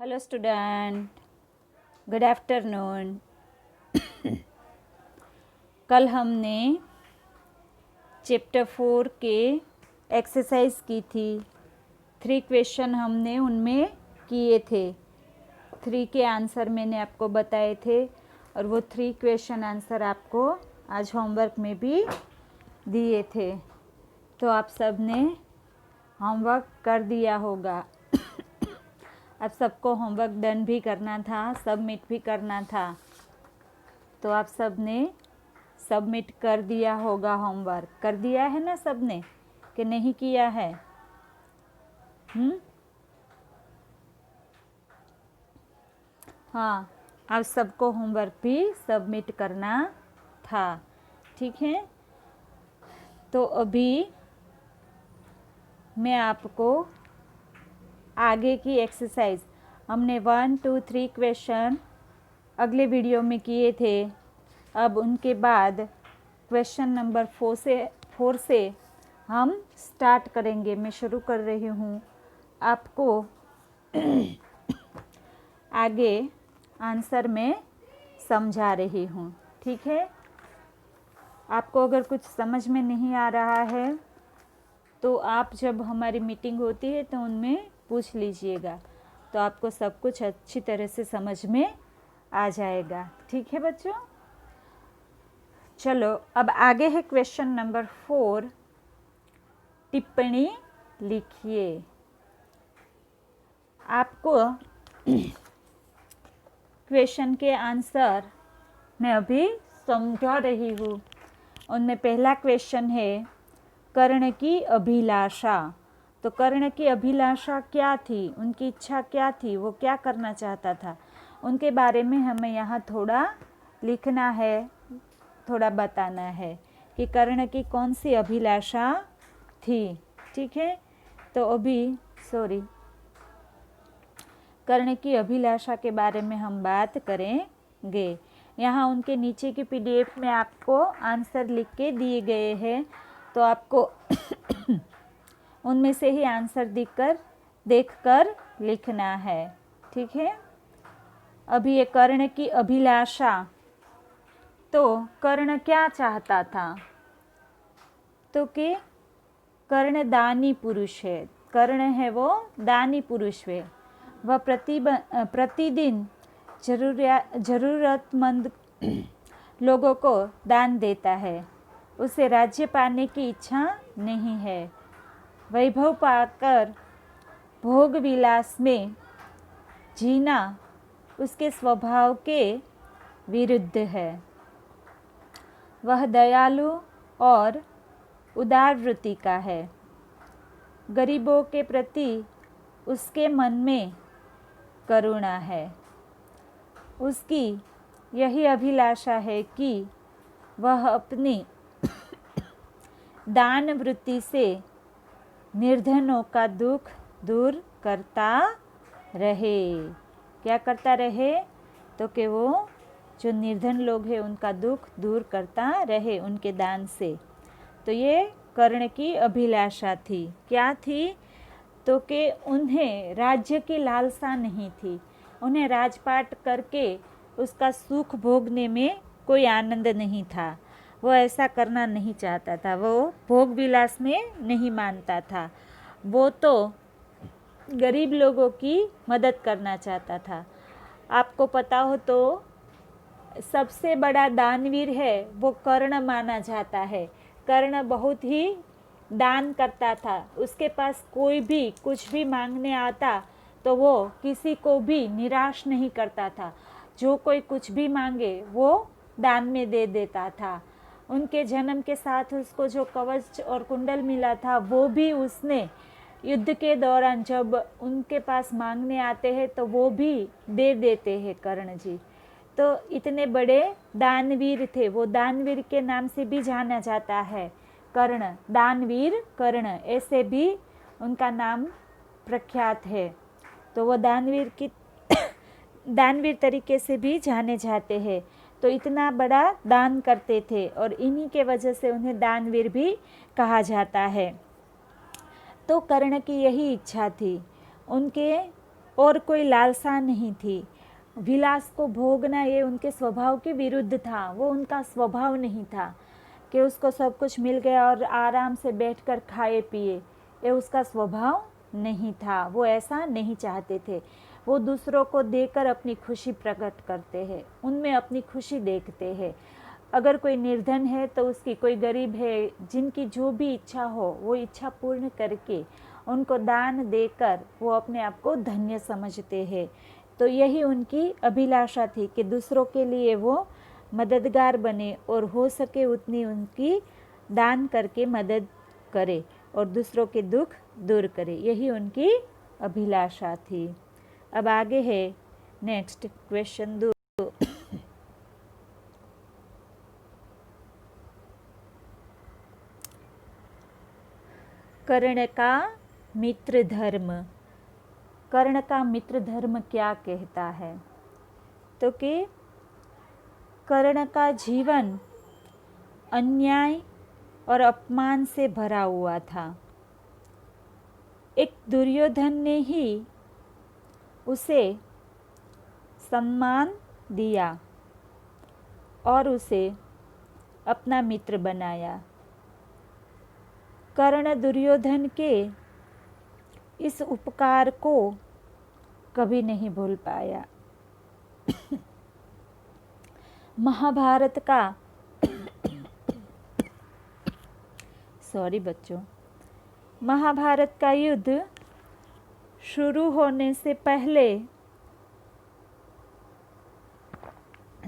Hello student, good afternoon. कल हमने chapter 4 के एक्सरसाइज की थी। 3 क्वेश्चन हमने उनमें किए थे। 3 के आंसर मैंने आपको बताए थे और वो 3 क्वेश्चन आंसर आपको आज होमवर्क में भी दिए थे। तो आप सब ने होमवर्क कर दिया होगा। अब सबको होमवर्क डन भी करना था, सबमिट भी करना था। तो आप सब ने सबमिट कर दिया होगा। होमवर्क कर दिया है ना सब ने, कि नहीं किया है? हाँ, अब सबको होमवर्क भी सबमिट करना था, ठीक है। तो अभी मैं आपको आगे की एक्सरसाइज, हमने 1, 2, 3 क्वेश्चन अगले वीडियो में किए थे। अब उनके बाद क्वेश्चन नंबर 4 से हम स्टार्ट करेंगे। मैं शुरू कर रही हूँ, आपको आगे आंसर में समझा रही हूँ, ठीक है। आपको अगर कुछ समझ में नहीं आ रहा है तो आप जब हमारी मीटिंग होती है तो उनमें पूछ लीजिएगा, तो आपको सब कुछ अच्छी तरह से समझ में आ जाएगा, ठीक है बच्चों। चलो अब आगे है क्वेश्चन नंबर 4। टिप्पणी लिखिए। आपको क्वेश्चन के आंसर मैं अभी समझा रही हूँ। उनमें पहला क्वेश्चन है कर्ण की अभिलाषा। तो कर्ण की अभिलाषा क्या थी, उनकी इच्छा क्या थी, वो क्या करना चाहता था, उनके बारे में हमें यहाँ थोड़ा लिखना है, थोड़ा बताना है कि कर्ण की कौन सी अभिलाषा थी, ठीक है। तो अभी कर्ण की अभिलाषा के बारे में हम बात करेंगे। यहाँ उनके नीचे की पीडीएफ में आपको आंसर लिख के दिए गए हैं, तो आपको उनमें से ही आंसर देखकर लिखना है, ठीक है। अभी ये कर्ण की अभिलाषा, तो कर्ण क्या चाहता था, तो कि कर्ण दानी पुरुष है। कर्ण है वो दानी पुरुष है। वह प्रतिदिन जरूरतमंद लोगों को दान देता है। उसे राज्य पाने की इच्छा नहीं है। वैभव पाकर भोग विलास में जीना उसके स्वभाव के विरुद्ध है। वह दयालु और उदार वृत्ति का है। गरीबों के प्रति उसके मन में करुणा है। उसकी यही अभिलाषा है कि वह अपनी दान वृत्ति से निर्धनों का दुख दूर करता रहे। क्या करता रहे, तो कि वो जो निर्धन लोग हैं उनका दुख दूर करता रहे उनके दान से। तो ये कर्ण की अभिलाषा थी। क्या थी, तो कि उन्हें राज्य की लालसा नहीं थी। उन्हें राजपाट करके उसका सुख भोगने में कोई आनंद नहीं था। वो ऐसा करना नहीं चाहता था। वो भोग विलास में नहीं मानता था। वो तो गरीब लोगों की मदद करना चाहता था। आपको पता हो तो सबसे बड़ा दानवीर है वो कर्ण माना जाता है। कर्ण बहुत ही दान करता था। उसके पास कोई भी कुछ भी मांगने आता तो वो किसी को भी निराश नहीं करता था। जो कोई कुछ भी मांगे वो दान में दे देता था। उनके जन्म के साथ उसको जो कवच और कुंडल मिला था वो भी उसने युद्ध के दौरान जब उनके पास मांगने आते हैं तो वो भी दे देते हैं कर्ण जी। तो इतने बड़े दानवीर थे। वो दानवीर के नाम से भी जाना जाता है। कर्ण, दानवीर कर्ण, ऐसे भी उनका नाम प्रख्यात है। तो वो दानवीर तरीके से भी जाने जाते हैं। तो इतना बड़ा दान करते थे और इन्हीं के वजह से उन्हें दानवीर भी कहा जाता है। तो कर्ण की यही इच्छा थी। उनके और कोई लालसा नहीं थी। विलास को भोगना ये उनके स्वभाव के विरुद्ध था। वो उनका स्वभाव नहीं था कि उसको सब कुछ मिल गया और आराम से बैठकर खाए पिए, ये उसका स्वभाव नहीं था। वो ऐसा नहीं चाहते थे। वो दूसरों को देकर अपनी खुशी प्रकट करते हैं, उनमें अपनी खुशी देखते हैं। अगर कोई निर्धन है तो उसकी, कोई गरीब है, जिनकी जो भी इच्छा हो वो इच्छा पूर्ण करके उनको दान देकर वो अपने आप को धन्य समझते हैं। तो यही उनकी अभिलाषा थी कि दूसरों के लिए वो मददगार बने और हो सके उतनी उनकी दान करके मदद करे और दूसरों के दुख दूर करे। यही उनकी अभिलाषा थी। अब आगे है नेक्स्ट क्वेश्चन 2। कर्ण का मित्र धर्म। कर्ण का मित्र धर्म क्या कहता है? तो कि कर्ण का जीवन अन्याय और अपमान से भरा हुआ था। एक दुर्योधन ने ही उसे सम्मान दिया और उसे अपना मित्र बनाया। कर्ण दुर्योधन के इस उपकार को कभी नहीं भूल पाया। महाभारत का बच्चों, महाभारत का युद्ध शुरू होने से पहले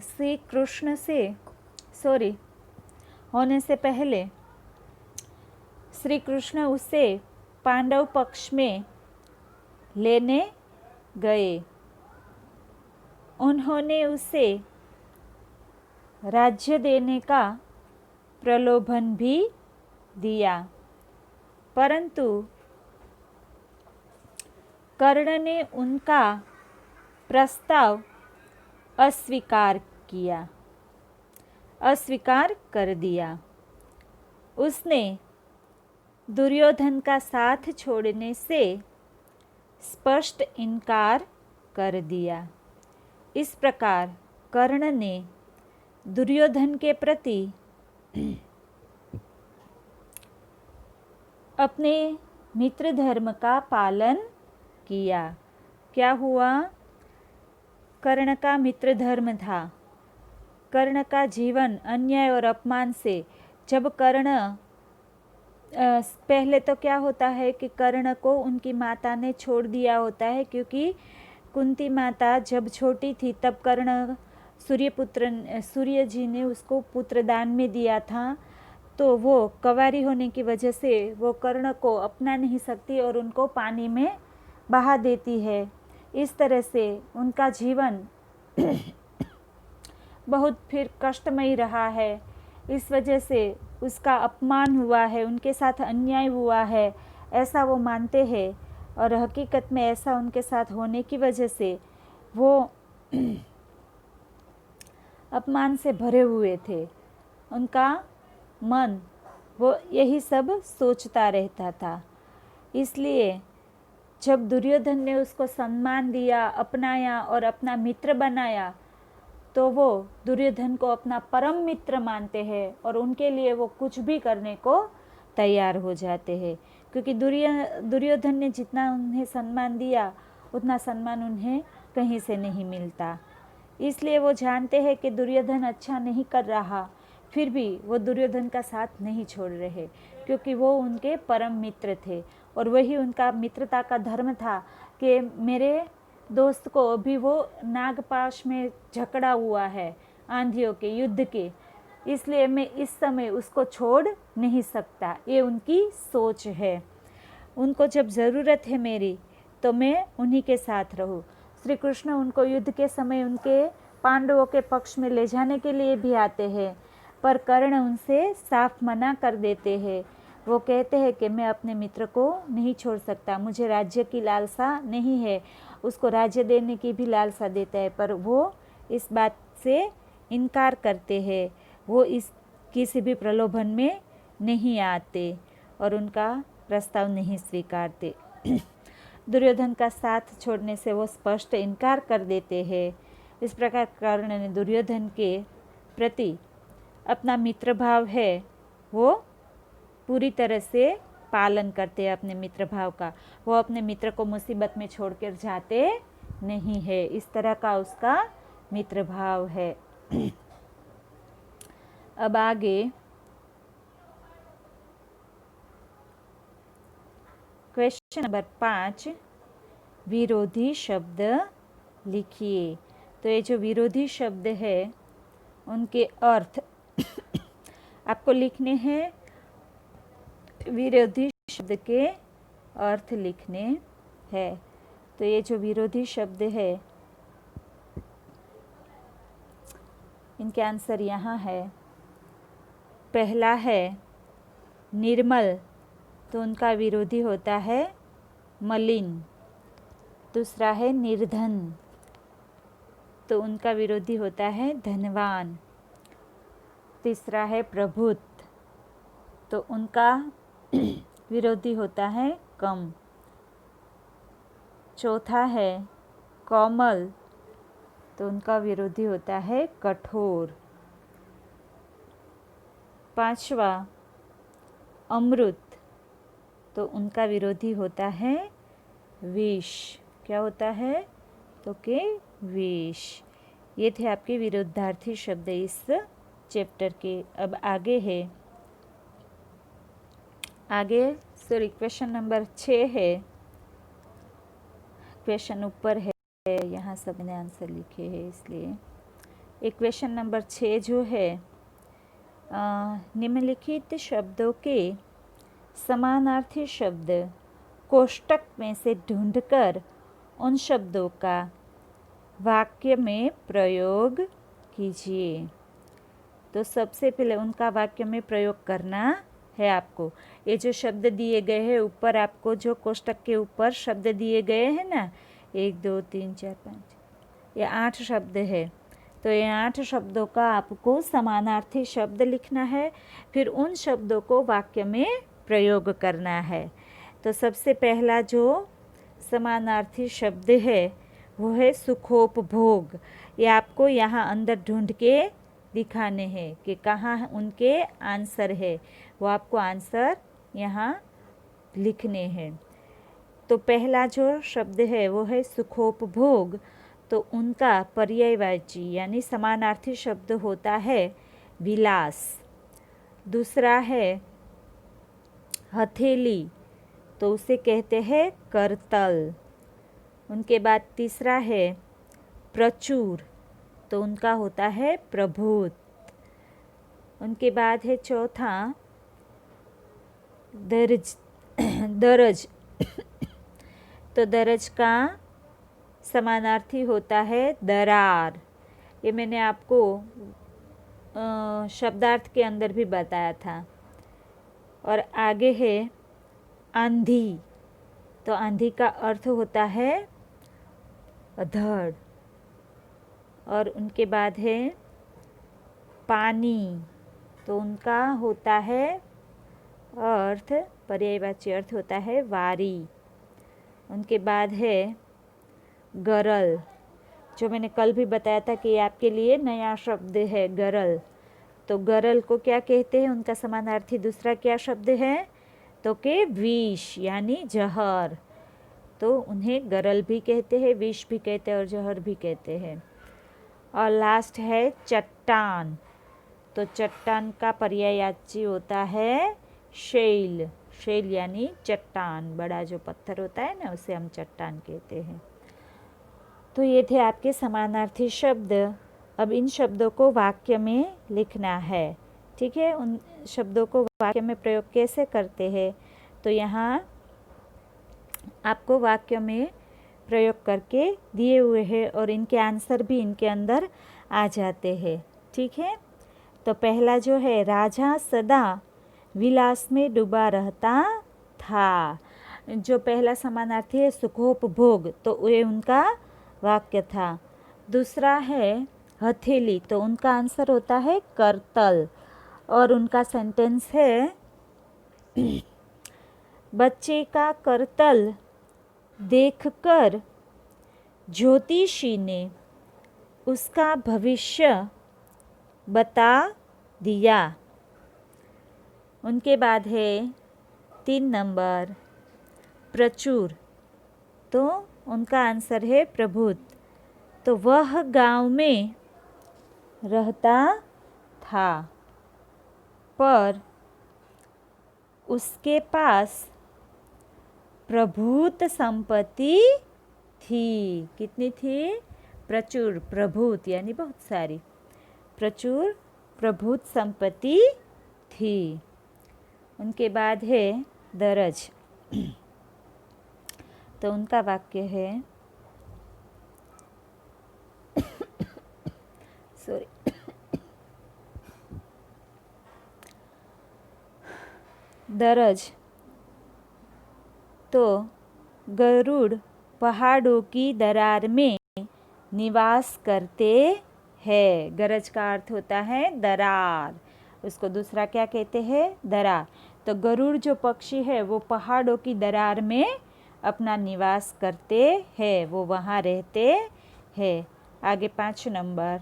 श्री कृष्ण उसे पांडव पक्ष में लेने गए। उन्होंने उसे राज्य देने का प्रलोभन भी दिया, परंतु कर्ण ने उनका प्रस्ताव अस्वीकार कर दिया। उसने दुर्योधन का साथ छोड़ने से स्पष्ट इनकार कर दिया। इस प्रकार कर्ण ने दुर्योधन के प्रति अपने मित्र धर्म का पालन किया। क्या हुआ? कर्ण का मित्र धर्म था। कर्ण का जीवन अन्याय और अपमान से, जब कर्ण पहले तो क्या होता है कि कर्ण को उनकी माता ने छोड़ दिया होता है, क्योंकि कुंती माता जब छोटी थी तब कर्ण सूर्य जी ने उसको पुत्र दान में दिया था। तो वो कंवारी होने की वजह से वो कर्ण को अपना नहीं सकती और उनको पानी में बहा देती है। इस तरह से उनका जीवन बहुत फिर कष्टमयी रहा है। इस वजह से उसका अपमान हुआ है, उनके साथ अन्याय हुआ है, ऐसा वो मानते हैं। और हकीकत में ऐसा उनके साथ होने की वजह से वो अपमान से भरे हुए थे। उनका मन वो यही सब सोचता रहता था। इसलिए जब दुर्योधन ने उसको सम्मान दिया, अपनाया और अपना मित्र बनाया, तो वो दुर्योधन को अपना परम मित्र मानते हैं और उनके लिए वो कुछ भी करने को तैयार हो जाते हैं। क्योंकि दुर्योधन ने जितना उन्हें सम्मान दिया उतना सम्मान उन्हें कहीं से नहीं मिलता। इसलिए वो जानते हैं कि दुर्योधन अच्छा नहीं कर रहा, फिर भी वो दुर्योधन का साथ नहीं छोड़ रहे, क्योंकि वो उनके परम मित्र थे। और वही उनका मित्रता का धर्म था कि मेरे दोस्त को अभी वो नागपाश में जकड़ा हुआ है आंधियों के युद्ध के, इसलिए मैं इस समय उसको छोड़ नहीं सकता। ये उनकी सोच है। उनको जब ज़रूरत है मेरी तो मैं उन्हीं के साथ रहूं। श्री कृष्ण उनको युद्ध के समय उनके पांडवों के पक्ष में ले जाने के लिए भी आते हैं, पर कर्ण उनसे साफ मना कर देते हैं। वो कहते हैं कि मैं अपने मित्र को नहीं छोड़ सकता, मुझे राज्य की लालसा नहीं है। उसको राज्य देने की भी लालसा देता है, पर वो इस बात से इनकार करते हैं। वो इस किसी भी प्रलोभन में नहीं आते और उनका प्रस्ताव नहीं स्वीकारते। दुर्योधन का साथ छोड़ने से वो स्पष्ट इनकार कर देते हैं। इस प्रकार कर्ण ने दुर्योधन के प्रति अपना मित्र भाव है वो पूरी तरह से पालन करते हैं अपने मित्र भाव का। वो अपने मित्र को मुसीबत में छोड़कर जाते नहीं है। इस तरह का उसका मित्र भाव है। अब आगे क्वेश्चन नंबर 5, विरोधी शब्द लिखिए। तो ये जो विरोधी शब्द है उनके अर्थ आपको लिखने हैं। विरोधी शब्द के अर्थ लिखने हैं। तो ये जो विरोधी शब्द है इनके आंसर यहाँ है। पहला है निर्मल, तो उनका विरोधी होता है मलिन। दूसरा है निर्धन, तो उनका विरोधी होता है धनवान। तीसरा है प्रभुत, तो उनका विरोधी होता है कम। चौथा है कोमल, तो उनका विरोधी होता है कठोर। पांचवा अमृत, तो उनका विरोधी होता है विष। क्या होता है? तो के विष। ये थे आपके विरोधार्थी शब्द इस चैप्टर के। अब आगे है, सॉरी क्वेश्चन नंबर 6 है। क्वेश्चन ऊपर है, यहाँ सबने आंसर लिखे हैं इसलिए। एक क्वेश्चन नंबर 6 जो है, निम्नलिखित शब्दों के समानार्थी शब्द कोष्टक में से ढूंढकर उन शब्दों का वाक्य में प्रयोग कीजिए। तो सबसे पहले उनका वाक्य में प्रयोग करना है आपको। ये जो शब्द दिए गए हैं ऊपर, आपको जो कोष्टक के ऊपर शब्द दिए गए हैं ना, 1 2 3 4 5, ये 8 शब्द है। तो ये 8 शब्दों का आपको समानार्थी शब्द लिखना है, फिर उन शब्दों को वाक्य में प्रयोग करना है। तो सबसे पहला जो समानार्थी शब्द है वो है सुखोपभोग। ये आपको यहाँ अंदर ढूंढ के दिखाने हैं कि कहाँ उनके आंसर है। वो आपको आंसर यहाँ लिखने हैं। तो पहला जो शब्द है वो है सुखोपभोग, तो उनका पर्यायवाची यानी समानार्थी शब्द होता है विलास। दूसरा है हथेली, तो उसे कहते हैं करतल। उनके बाद तीसरा है प्रचुर, तो उनका होता है प्रभुत। उनके बाद है चौथा दरज दरज, तो दरज का समानार्थी होता है दरार। ये मैंने आपको शब्दार्थ के अंदर भी बताया था। और आगे है आंधी, तो आंधी का अर्थ होता है धड़। और उनके बाद है पानी, तो उनका होता है अर्थ, पर्यायवाची अर्थ होता है वारी। उनके बाद है गरल, जो मैंने कल भी बताया था कि आपके लिए नया शब्द है गरल। तो गरल को क्या कहते हैं? उनका समानार्थी दूसरा क्या शब्द है? तो के विष यानी जहर। तो उन्हें गरल भी कहते हैं, विष भी कहते हैं और जहर भी कहते हैं। और लास्ट है चट्टान, तो चट्टान का पर्यायवाची होता है शैल। शैल यानी चट्टान, बड़ा जो पत्थर होता है ना उसे हम चट्टान कहते हैं। तो ये थे आपके समानार्थी शब्द। अब इन शब्दों को वाक्य में लिखना है। ठीक है, उन शब्दों को वाक्य में प्रयोग कैसे करते हैं? तो यहाँ आपको वाक्य में प्रयोग करके दिए हुए हैं और इनके आंसर भी इनके अंदर आ जाते हैं। ठीक है, तो पहला जो है, राजा सदा विलास में डूबा रहता था। जो पहला समानार्थी है सुखोपभोग, तो ये उनका वाक्य था। दूसरा है हथेली, तो उनका आंसर होता है करतल। और उनका सेंटेंस है बच्चे का करतल देखकर ज्योतिषी ने उसका भविष्य बता दिया। उनके बाद है 3 नंबर प्रचुर, तो उनका आंसर है प्रभुत। तो वह गांव में रहता था पर उसके पास प्रभुत संपत्ति थी। कितनी थी? प्रचुर, प्रभुत यानी बहुत सारी, प्रचुर प्रभुत संपत्ति थी। उनके बाद है दरज। तो उनका वाक्य है, सॉरी, दरज तो गरुड़ पहाड़ों की दरार में निवास करते हैं। गरज का अर्थ होता है दरार, उसको दूसरा क्या कहते हैं? दरार। तो गरुड़ जो पक्षी है वो पहाड़ों की दरार में अपना निवास करते हैं, वो वहाँ रहते हैं। आगे 5 नंबर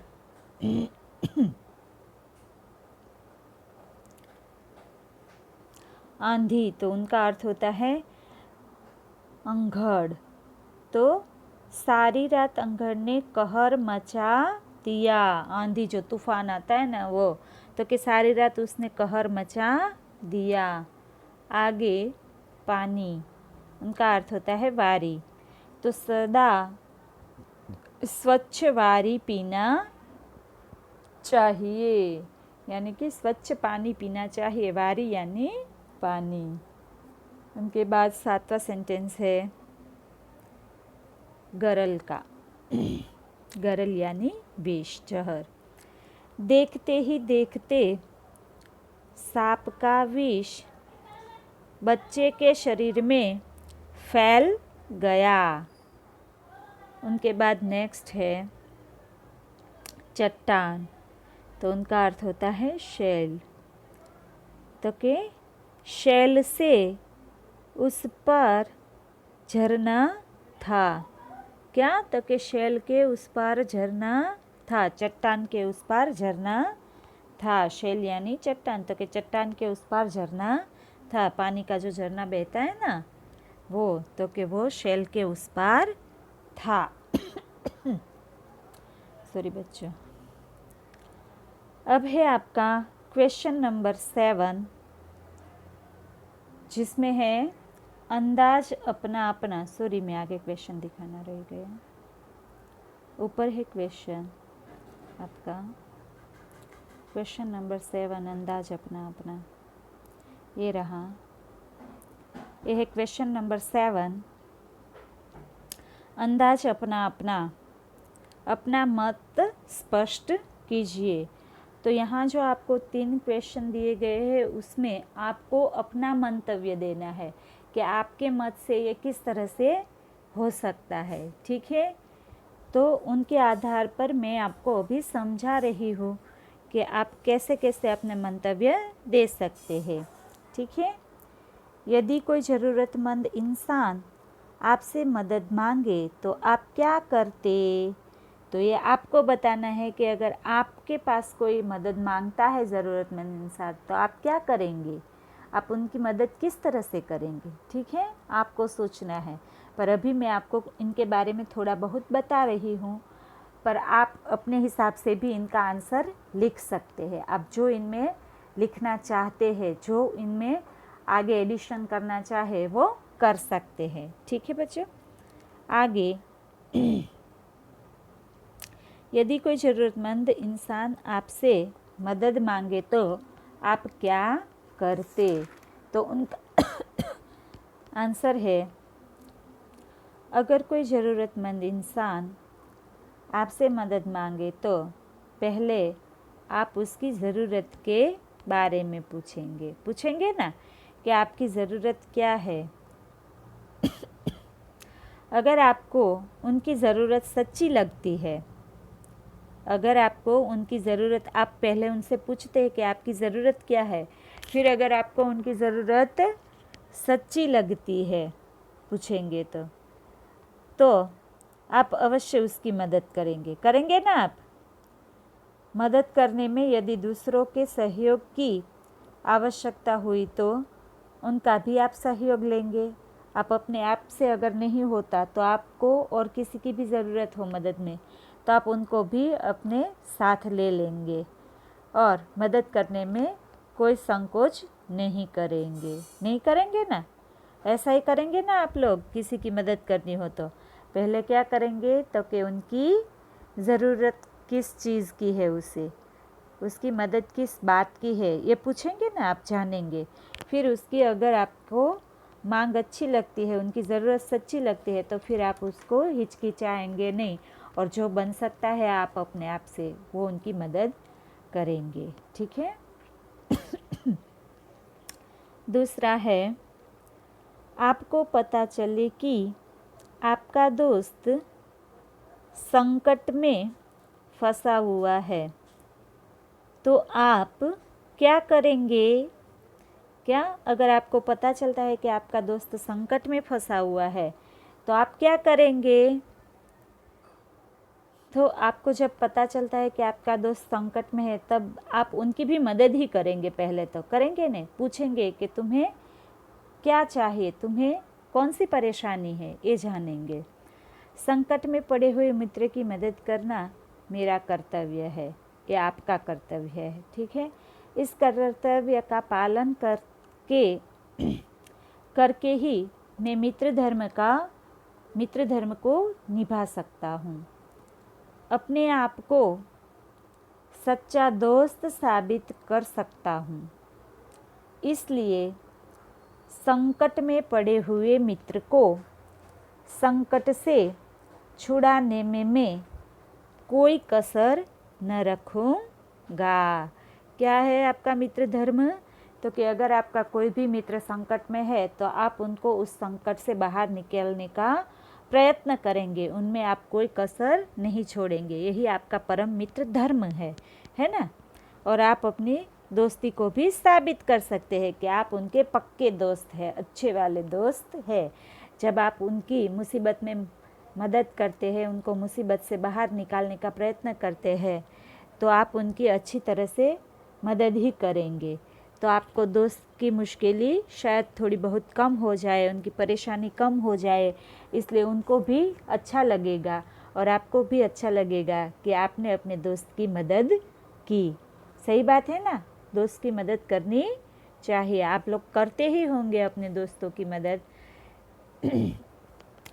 आंधी, तो उनका अर्थ होता है अंधड़। तो सारी रात अंधड़ ने कहर मचा दिया। आंधी जो तूफान आता है ना वो, तो कि सारी रात उसने कहर मचा दिया। आगे पानी, उनका अर्थ होता है वारी। तो सदा स्वच्छ वारी पीना चाहिए, यानी कि स्वच्छ पानी पीना चाहिए। वारी यानी पानी। उनके बाद 7वां सेंटेंस है गरल का। गरल यानी विष, जहर। देखते ही देखते सांप का विष बच्चे के शरीर में फैल गया। उनके बाद नेक्स्ट है चट्टान, तो उनका अर्थ होता है शैल। तो के शैल से उस पर झरना था। क्या? तो के शैल के उस पार झरना था, चट्टान के उस पार झरना था। शैल यानी चट्टान, तो के चट्टान के उस पार झरना था। पानी का जो झरना बहता है ना वो, तो के वो शैल के उस पार था। सॉरी बच्चों। अब है आपका क्वेश्चन नंबर 7, जिसमें है अंदाज अपना अपना। सॉरी, मैं आगे क्वेश्चन दिखाना रह गया। ऊपर है क्वेश्चन आपका, क्वेश्चन नंबर 7, अंदाज अपना अपना। ये रहा, ये है क्वेश्चन नंबर 7, अंदाज अपना अपना। अपना मत स्पष्ट कीजिए। तो यहाँ जो आपको 3 क्वेश्चन दिए गए हैं उसमें आपको अपना मंतव्य देना है कि आपके मत से ये किस तरह से हो सकता है। ठीक है, तो उनके आधार पर मैं आपको अभी समझा रही हूँ कि आप कैसे कैसे अपने मंतव्य दे सकते हैं। ठीक है, यदि कोई ज़रूरतमंद इंसान आपसे मदद मांगे तो आप क्या करते? तो ये आपको बताना है कि अगर आपके पास कोई मदद मांगता है ज़रूरतमंद इंसान, तो आप क्या करेंगे? आप उनकी मदद किस तरह से करेंगे? ठीक है, आपको सोचना है। पर अभी मैं आपको इनके बारे में थोड़ा बहुत बता रही हूँ, पर आप अपने हिसाब से भी इनका आंसर लिख सकते हैं। आप जो इनमें लिखना चाहते हैं, जो इनमें आगे एडिशन करना चाहे वो कर सकते हैं। ठीक है बच्चों, आगे यदि कोई ज़रूरतमंद इंसान आपसे मदद मांगे तो आप क्या करते? तो उनका आंसर है, अगर कोई ज़रूरतमंद इंसान आपसे मदद मांगे तो पहले आप उसकी ज़रूरत के बारे में पूछेंगे ना कि आपकी ज़रूरत क्या है। अगर आपको उनकी ज़रूरत सच्ची लगती है, अगर आपको उनकी ज़रूरत, आप पहले उनसे पूछते हैं कि आपकी ज़रूरत क्या है, फिर अगर आपको उनकी ज़रूरत सच्ची लगती है पूछेंगे तो तो आप अवश्य उसकी मदद करेंगे। करेंगे ना आप? मदद करने में यदि दूसरों के सहयोग की आवश्यकता हुई तो उनका भी आप सहयोग लेंगे। आप अपने आप से अगर नहीं होता तो आपको और किसी की भी ज़रूरत हो मदद में तो आप उनको भी अपने साथ ले लेंगे और मदद करने में कोई संकोच नहीं करेंगे। नहीं करेंगे ना? ऐसा ही करेंगे ना आप लोग? किसी की मदद करनी हो तो पहले क्या करेंगे तो कि उनकी ज़रूरत किस चीज़ की है, उसे उसकी मदद किस बात की है ये पूछेंगे ना आप, जानेंगे। फिर उसकी अगर आपको मांग अच्छी लगती है, उनकी ज़रूरत सच्ची लगती है तो फिर आप उसको हिचकिचाएंगे नहीं और जो बन सकता है आप अपने आप से वो उनकी मदद करेंगे। ठीक है। दूसरा है, आपको पता चले कि आपका दोस्त संकट में फंसा हुआ है तो आप क्या करेंगे? क्या अगर आपको पता चलता है कि आपका दोस्त संकट में फंसा हुआ है तो आप क्या करेंगे? तो आपको जब पता चलता है कि आपका दोस्त संकट में है तब आप उनकी भी मदद ही करेंगे। पहले तो करेंगे नहीं, पूछेंगे कि तुम्हें क्या चाहिए, तुम्हें कौन सी परेशानी है, ये जानेंगे। संकट में पड़े हुए मित्र की मदद करना मेरा कर्तव्य है, ये आपका कर्तव्य है। ठीक है। इस कर्तव्य का पालन करके ही मैं मित्र धर्म को निभा सकता हूँ। अपने आप को सच्चा दोस्त साबित कर सकता हूँ। इसलिए संकट में पड़े हुए मित्र को संकट से छुड़ाने में मैं कोई कसर न रखूँगा। क्या है आपका मित्र धर्म? तो कि अगर आपका कोई भी मित्र संकट में है तो आप उनको उस संकट से बाहर निकलने का प्रयत्न करेंगे, उनमें आप कोई कसर नहीं छोड़ेंगे। यही आपका परम मित्र धर्म है ना। और आप अपनी दोस्ती को भी साबित कर सकते हैं कि आप उनके पक्के दोस्त हैं, अच्छे वाले दोस्त हैं। जब आप उनकी मुसीबत में मदद करते हैं, उनको मुसीबत से बाहर निकालने का प्रयत्न करते हैं तो आप उनकी अच्छी तरह से मदद ही करेंगे। तो आपको दोस्त की मुश्किलें शायद थोड़ी बहुत कम हो जाए, उनकी परेशानी कम हो जाए, इसलिए उनको भी अच्छा लगेगा और आपको भी अच्छा लगेगा कि आपने अपने दोस्त की मदद की। सही बात है ना? दोस्त की मदद करनी चाहिए। आप लोग करते ही होंगे अपने दोस्तों की मदद।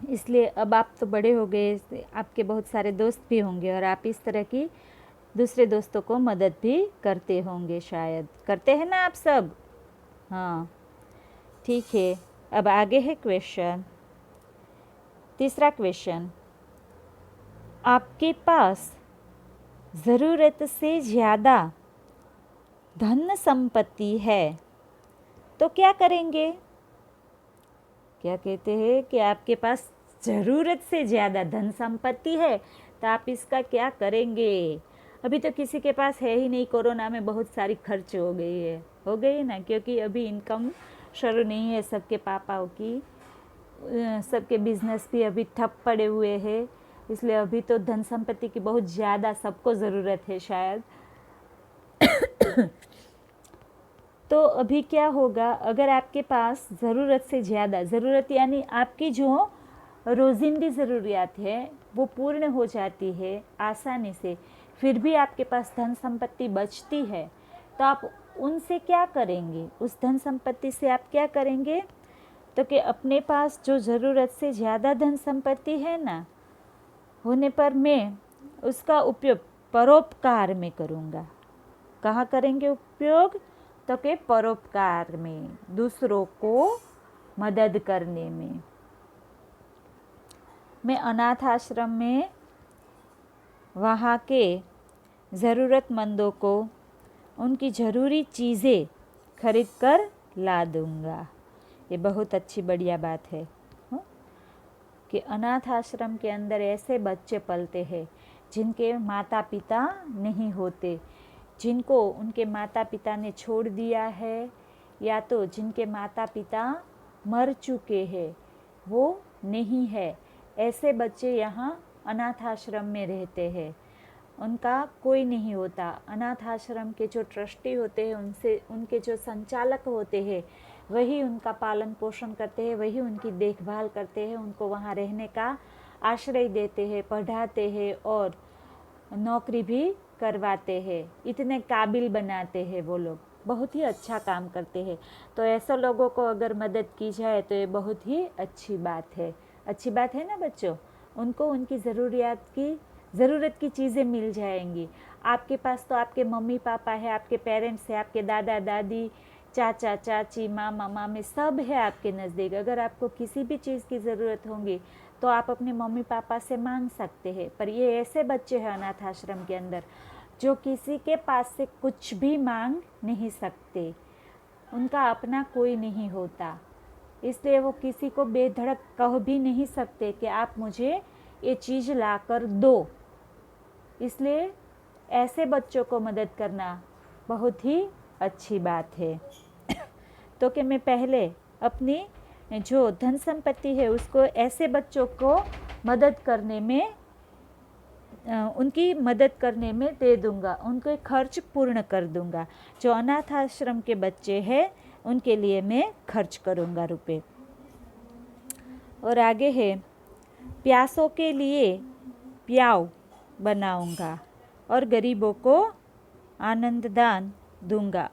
इसलिए अब आप तो बड़े हो गए, आपके बहुत सारे दोस्त भी होंगे और आप इस तरह की दूसरे दोस्तों को मदद भी करते होंगे। शायद करते हैं ना आप सब? हाँ, ठीक है। अब आगे है क्वेश्चन। तीसरा क्वेश्चन, आपके पास ज़रूरत से ज़्यादा धन संपत्ति है तो क्या करेंगे? क्या कहते हैं कि आपके पास ज़रूरत से ज़्यादा धन संपत्ति है तो आप इसका क्या करेंगे? अभी तो किसी के पास है ही नहीं, कोरोना में बहुत सारी खर्च हो गई ना, क्योंकि अभी इनकम शुरू नहीं है सबके पापाओं की, सबके बिजनेस भी अभी ठप पड़े हुए हैं, इसलिए अभी तो धन संपत्ति की बहुत ज़्यादा सबको ज़रूरत है शायद। तो अभी क्या होगा, अगर आपके पास ज़रूरत से ज़्यादा, ज़रूरत यानी आपकी जो रोज़िंदी ज़रूरियात है वो पूर्ण हो जाती है आसानी से, फिर भी आपके पास धन संपत्ति बचती है तो आप उनसे क्या करेंगे? उस धन संपत्ति से आप क्या करेंगे? तो कि अपने पास जो ज़रूरत से ज़्यादा धन संपत्ति है ना, होने पर मैं उसका उपयोग परोपकार में करूँगा। कहाँ करेंगे उपयोग? तो कि परोपकार में, दूसरों को मदद करने में। मैं अनाथ आश्रम में वहाँ के ज़रूरतमंदों को उनकी ज़रूरी चीज़ें खरीद कर ला दूँगा। ये बहुत अच्छी बढ़िया बात है कि अनाथ आश्रम के अंदर ऐसे बच्चे पलते हैं जिनके माता पिता नहीं होते, जिनको उनके माता पिता ने छोड़ दिया है या तो जिनके माता पिता मर चुके हैं, वो नहीं है। ऐसे बच्चे यहाँ अनाथ आश्रम में रहते हैं, उनका कोई नहीं होता। अनाथ आश्रम के जो ट्रस्टी होते हैं, उनसे उनके जो संचालक होते हैं, वही उनका पालन पोषण करते हैं, वही उनकी देखभाल करते हैं, उनको वहाँ रहने का आश्रय देते हैं, पढ़ाते हैं और नौकरी भी करवाते हैं, इतने काबिल बनाते हैं। वो लोग बहुत ही अच्छा काम करते हैं। तो ऐसे लोगों को अगर मदद की जाए तो ये बहुत ही अच्छी बात है। अच्छी बात है ना बच्चों? उनको उनकी ज़रूरत की चीज़ें मिल जाएंगी। आपके पास तो आपके मम्मी पापा है, आपके पेरेंट्स है, आपके दादा दादी, चाचा चाची, मामा मामी सब है आपके नज़दीक। अगर आपको किसी भी चीज़ की ज़रूरत होगी तो आप अपने मम्मी पापा से मांग सकते हैं। पर ये ऐसे बच्चे हैं अनाथ आश्रम के अंदर जो किसी के पास से कुछ भी मांग नहीं सकते, उनका अपना कोई नहीं होता, इसलिए वो किसी को बेधड़क कह भी नहीं सकते कि आप मुझे ये चीज़ ला कर दो। इसलिए ऐसे बच्चों को मदद करना बहुत ही अच्छी बात है। तो कि मैं पहले अपनी जो धन संपत्ति है उसको ऐसे बच्चों को मदद करने में उनकी मदद करने में दे दूंगा, उनके खर्च पूर्ण कर दूंगा। जो अनाथ आश्रम के बच्चे हैं उनके लिए मैं खर्च करूंगा रुपए। और आगे है, प्यासों के लिए प्याव बनाऊंगा और गरीबों को अन्नदान दूंगा।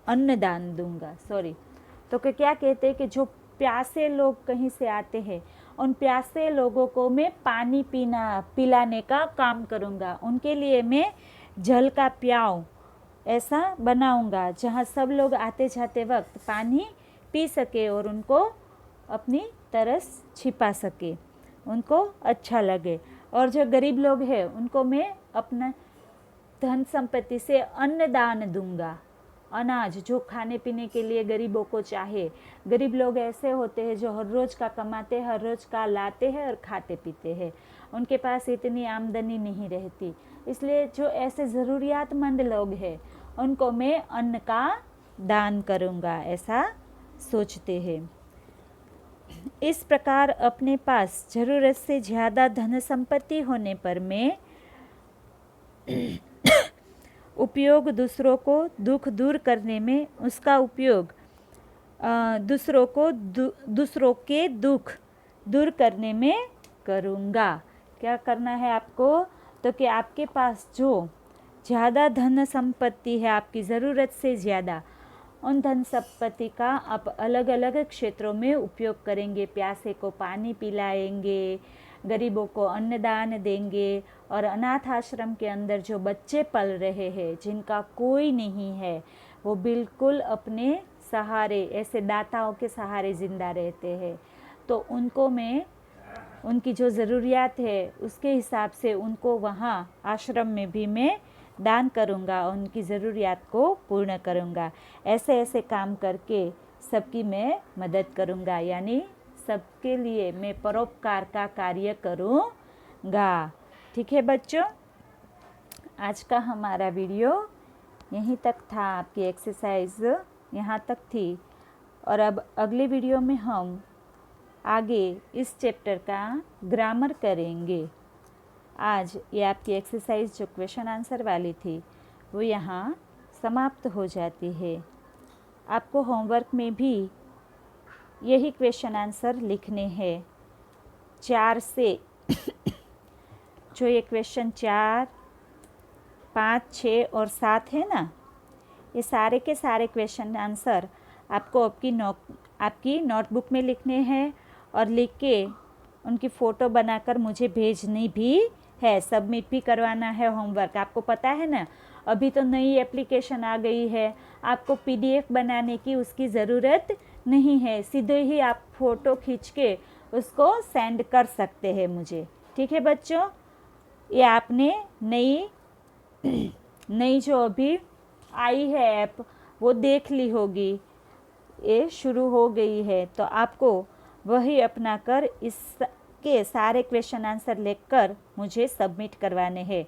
तो क्या कहते हैं कि जो प्यासे लोग कहीं से आते हैं, उन प्यासे लोगों को मैं पानी पिलाने का काम करूंगा। उनके लिए मैं जल का प्याव ऐसा बनाऊंगा जहाँ सब लोग आते जाते वक्त पानी पी सके और उनको अपनी तरस छिपा सके, उनको अच्छा लगे। और जो गरीब लोग हैं उनको मैं अपना धन संपत्ति से अन्नदान दूंगा। अनाज जो खाने पीने के लिए गरीबों को चाहे। गरीब लोग ऐसे होते हैं जो हर रोज़ का कमाते हैं, हर रोज़ का लाते हैं और खाते पीते हैं, उनके पास इतनी आमदनी नहीं रहती। इसलिए जो ऐसे ज़रूरियातमंद लोग हैं उनको मैं अन्न का दान करूँगा, ऐसा सोचते हैं। इस प्रकार अपने पास ज़रूरत से ज़्यादा धन संपत्ति होने पर मैं उपयोग दूसरों को दुख दूर करने में, उसका उपयोग दूसरों के दुख दूर करने में करूँगा। क्या करना है आपको? तो कि आपके पास जो ज़्यादा धन संपत्ति है, आपकी ज़रूरत से ज़्यादा, उन धन संपत्ति का आप अलग अलग क्षेत्रों में उपयोग करेंगे। प्यासे को पानी पिलाएंगे, गरीबों को अन्नदान देंगे और अनाथ आश्रम के अंदर जो बच्चे पल रहे हैं जिनका कोई नहीं है, वो बिल्कुल अपने सहारे, ऐसे दाताओं के सहारे ज़िंदा रहते हैं, तो उनको मैं उनकी जो ज़रूरियात है उसके हिसाब से उनको वहाँ आश्रम में भी मैं दान करूँगा, उनकी ज़रूरियात को पूर्ण करूँगा। ऐसे ऐसे काम करके सबकी मैं मदद करूँगा, यानी सबके लिए मैं परोपकार का कार्य करूँगा। ठीक है बच्चों, आज का हमारा वीडियो यहीं तक था, आपकी एक्सरसाइज यहाँ तक थी। और अब अगले वीडियो में हम आगे इस चैप्टर का ग्रामर करेंगे। आज ये आपकी एक्सरसाइज जो क्वेश्चन आंसर वाली थी वो यहाँ समाप्त हो जाती है। आपको होमवर्क में भी यही क्वेश्चन आंसर लिखने हैं 4 से जो ये क्वेश्चन 4, 5, 6 और 7 है ना, ये सारे के सारे क्वेश्चन आंसर आपको आपकी नोटबुक में लिखने हैं और लिख के उनकी फ़ोटो बनाकर मुझे भेजनी भी है, सबमिट भी करवाना है होमवर्क। आपको पता है ना, अभी तो नई एप्लीकेशन आ गई है, आपको पीडीएफ बनाने की उसकी ज़रूरत नहीं है, सीधे ही आप फ़ोटो खींच के उसको सेंड कर सकते हैं मुझे। ठीक है बच्चों, ये आपने नई जो अभी आई है ऐप वो देख ली होगी, ये शुरू हो गई है, तो आपको वही अपना कर इसके सारे क्वेश्चन आंसर लेकर मुझे सबमिट करवाने हैं।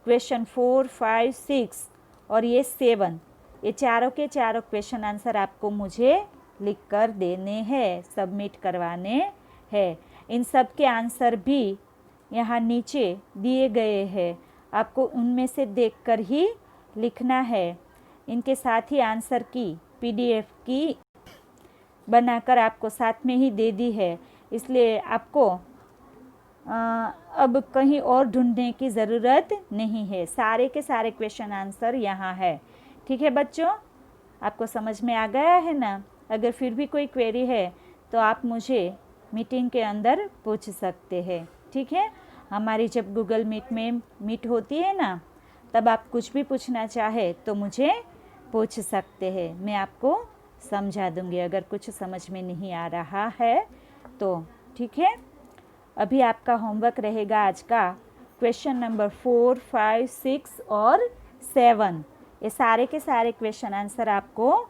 क्वेश्चन 4, 5, 6 और ये 7, ये चारों के चारों क्वेश्चन आंसर आपको मुझे लिख कर देने हैं, सबमिट करवाने हैं। इन सब के आंसर भी यहाँ नीचे दिए गए हैं, आपको उनमें से देखकर ही लिखना है। इनके साथ ही आंसर की PDF की बनाकर आपको साथ में ही दे दी है, इसलिए आपको अब कहीं और ढूंढने की ज़रूरत नहीं है। सारे के सारे क्वेश्चन आंसर यहाँ है। ठीक है बच्चों, आपको समझ में आ गया है ना? अगर फिर भी कोई क्वेरी है तो आप मुझे मीटिंग के अंदर पूछ सकते हैं। ठीक है, हमारी जब गूगल मीट में मीट होती है ना, तब आप कुछ भी पूछना चाहे तो मुझे पूछ सकते हैं, मैं आपको समझा दूंगी अगर कुछ समझ में नहीं आ रहा है तो। ठीक है, अभी आपका होमवर्क रहेगा आज का क्वेश्चन नंबर 4, 5, 6 और 7। ये सारे के सारे क्वेश्चन आंसर आपको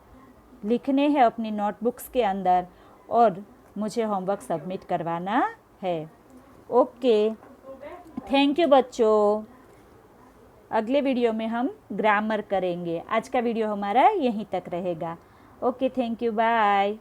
लिखने हैं अपनी नोटबुक्स के अंदर और मुझे होमवर्क सबमिट करवाना है। ओके, थैंक यू बच्चों। अगले वीडियो में हम ग्रामर करेंगे। आज का वीडियो हमारा यहीं तक रहेगा। Okay, thank you, bye.